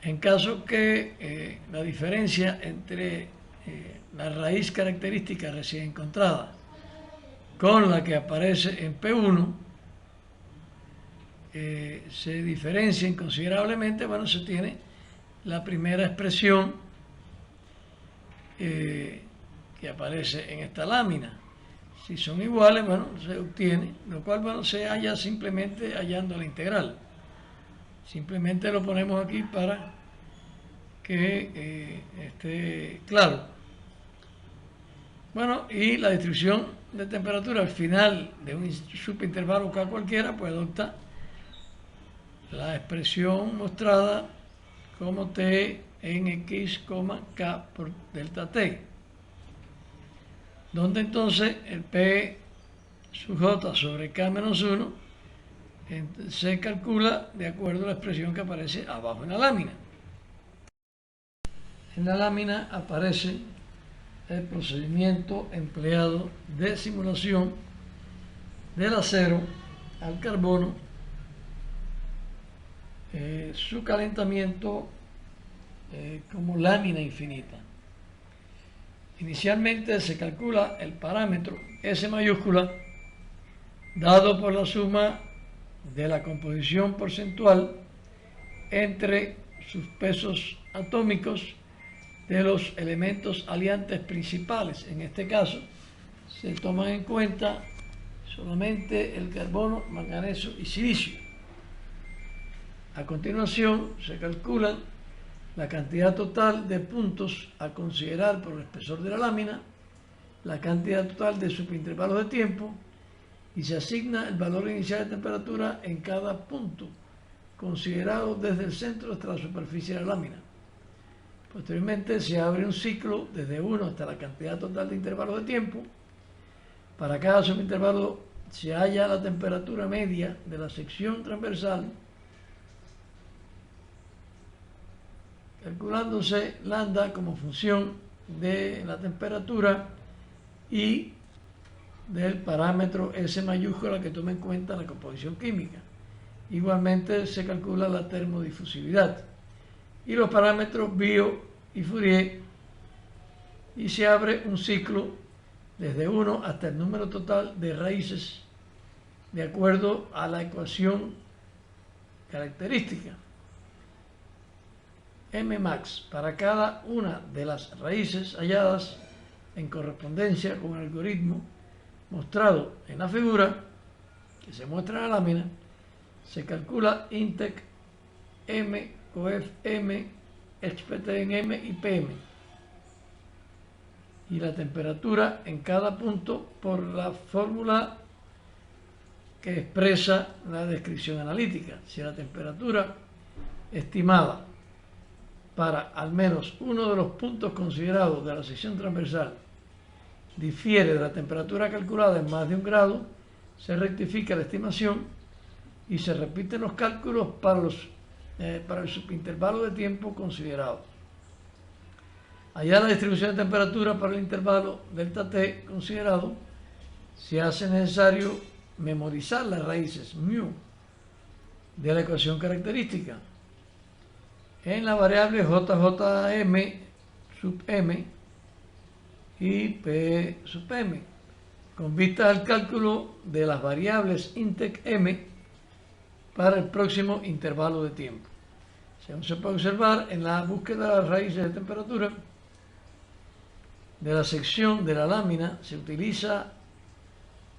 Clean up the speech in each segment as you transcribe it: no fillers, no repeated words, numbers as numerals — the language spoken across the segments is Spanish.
En caso que la diferencia entre la raíz característica recién encontrada con la que aparece en P1 se diferencien considerablemente, bueno, se tiene la primera expresión que aparece en esta lámina. Si son iguales, bueno, se obtiene, lo cual, bueno, se halla simplemente hallando la integral. Simplemente lo ponemos aquí para que esté claro. Bueno, y la distribución de temperatura al final de un subintervalo K cualquiera, pues adopta la expresión mostrada como T en X, K por delta T, donde entonces el P sub J sobre K menos 1 se calcula de acuerdo a la expresión que aparece abajo en la lámina. En la lámina aparece el procedimiento empleado de simulación del acero al carbono, su calentamiento como lámina infinita. Inicialmente se calcula el parámetro S mayúscula dado por la suma de la composición porcentual entre sus pesos atómicos de los elementos aliantes principales. En este caso se toman en cuenta solamente el carbono, manganeso y silicio. A continuación se calcula la cantidad total de puntos a considerar por el espesor de la lámina, la cantidad total de subintervalos de tiempo y se asigna el valor inicial de temperatura en cada punto, considerado desde el centro hasta la superficie de la lámina. Posteriormente se abre un ciclo desde 1 hasta la cantidad total de intervalos de tiempo. Para cada subintervalo se halla la temperatura media de la sección transversal, calculándose lambda como función de la temperatura y del parámetro S mayúscula que toma en cuenta la composición química. Igualmente se calcula la termodifusividad y los parámetros Biot y Fourier, y se abre un ciclo desde 1 hasta el número total de raíces de acuerdo a la ecuación característica. Mmax para cada una de las raíces halladas en correspondencia con el algoritmo mostrado en la figura que se muestra en la lámina, se calcula Intec M, Coef M, XPT en M y PM, y la temperatura en cada punto por la fórmula que expresa la descripción analítica. Si la temperatura estimada para al menos uno de los puntos considerados de la sección transversal difiere de la temperatura calculada en más de 1 grado, se rectifica la estimación y se repiten los cálculos para el subintervalo de tiempo considerado. Allá la distribución de temperatura para el intervalo delta T considerado, se hace necesario memorizar las raíces μ de la ecuación característica en la variable JJM sub m y P sub m, con vista al cálculo de las variables Intec M para el próximo intervalo de tiempo. Según se puede observar en la búsqueda de las raíces de temperatura de la sección de la lámina, se utiliza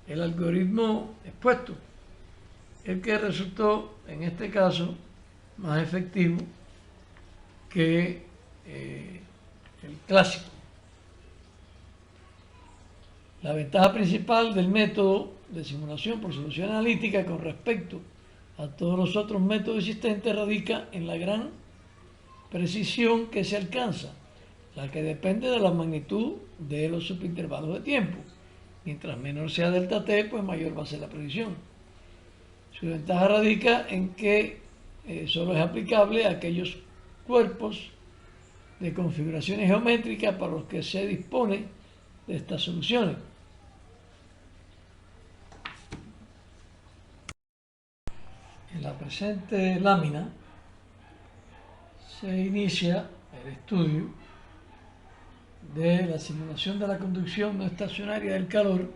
el algoritmo expuesto, el que resultó en este caso más efectivo que el clásico. La ventaja principal del método de simulación por solución analítica con respecto a todos los otros métodos existentes radica en la gran precisión que se alcanza, la que depende de la magnitud de los subintervalos de tiempo. Mientras menor sea delta T, pues mayor va a ser la precisión. Su ventaja radica en que solo es aplicable a aquellos cuerpos de configuraciones geométricas para los que se dispone de estas soluciones. En la presente lámina se inicia el estudio de la simulación de la conducción no estacionaria del calor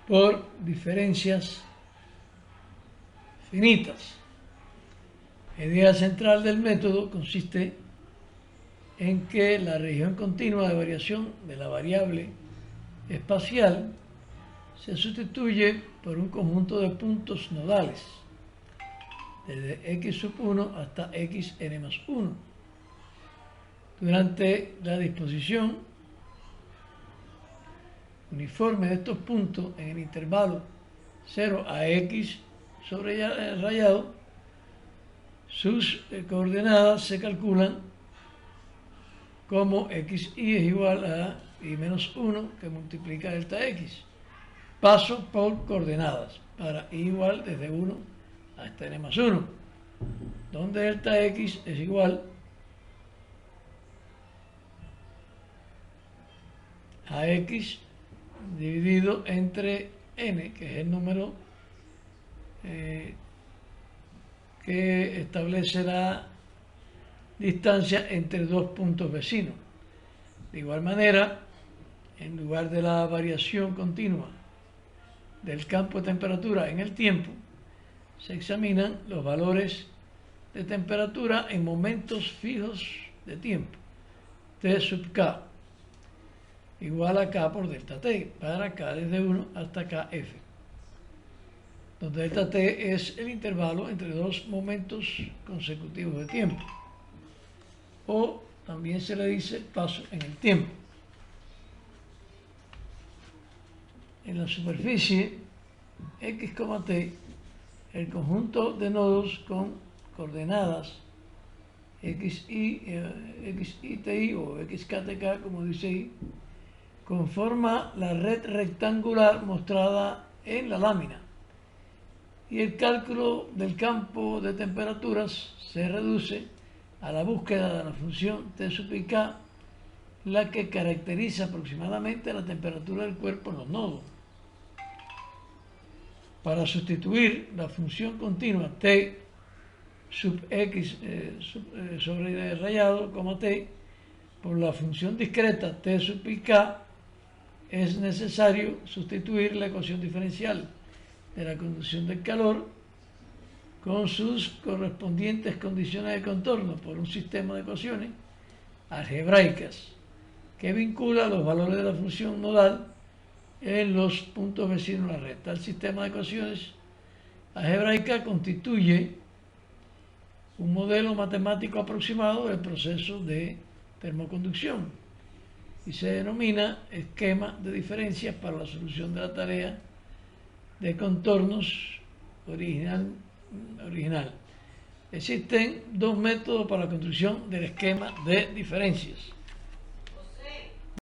por diferencias finitas. La idea central del método consiste en que la región continua de variación de la variable espacial se sustituye por un conjunto de puntos nodales desde x1 hasta xn+1. Durante la disposición uniforme de estos puntos en el intervalo 0 a x subrayado, sus coordenadas se calculan como xy es igual a y menos 1 que multiplica delta x. Paso por coordenadas para y igual desde 1 hasta n+1, donde delta x es igual a x dividido entre n, que es el número que establece la distancia entre dos puntos vecinos. De igual manera, en lugar de la variación continua del campo de temperatura en el tiempo, se examinan los valores de temperatura en momentos fijos de tiempo, T sub k igual a k por delta t, para k desde 1 hasta kf, donde delta t es el intervalo entre dos momentos consecutivos de tiempo, o también se le dice paso en el tiempo. En la superficie x, t, el conjunto de nodos con coordenadas xy, xy, o xktk, como dice ahí, conforma la red rectangular mostrada en la lámina, y el cálculo del campo de temperaturas se reduce a la búsqueda de la función T sub i k, la que caracteriza aproximadamente la temperatura del cuerpo en los nodos. Para sustituir la función continua T sub x subrayado, t por la función discreta T sub i k, es necesario sustituir la ecuación diferencial de la conducción del calor con sus correspondientes condiciones de contorno por un sistema de ecuaciones algebraicas que vincula los valores de la función nodal en los puntos vecinos de la red. Tal sistema de ecuaciones algebraicas constituye un modelo matemático aproximado del proceso de termoconducción y se denomina esquema de diferencias para la solución de la tarea de contornos original. Existen dos métodos para la construcción del esquema de diferencias.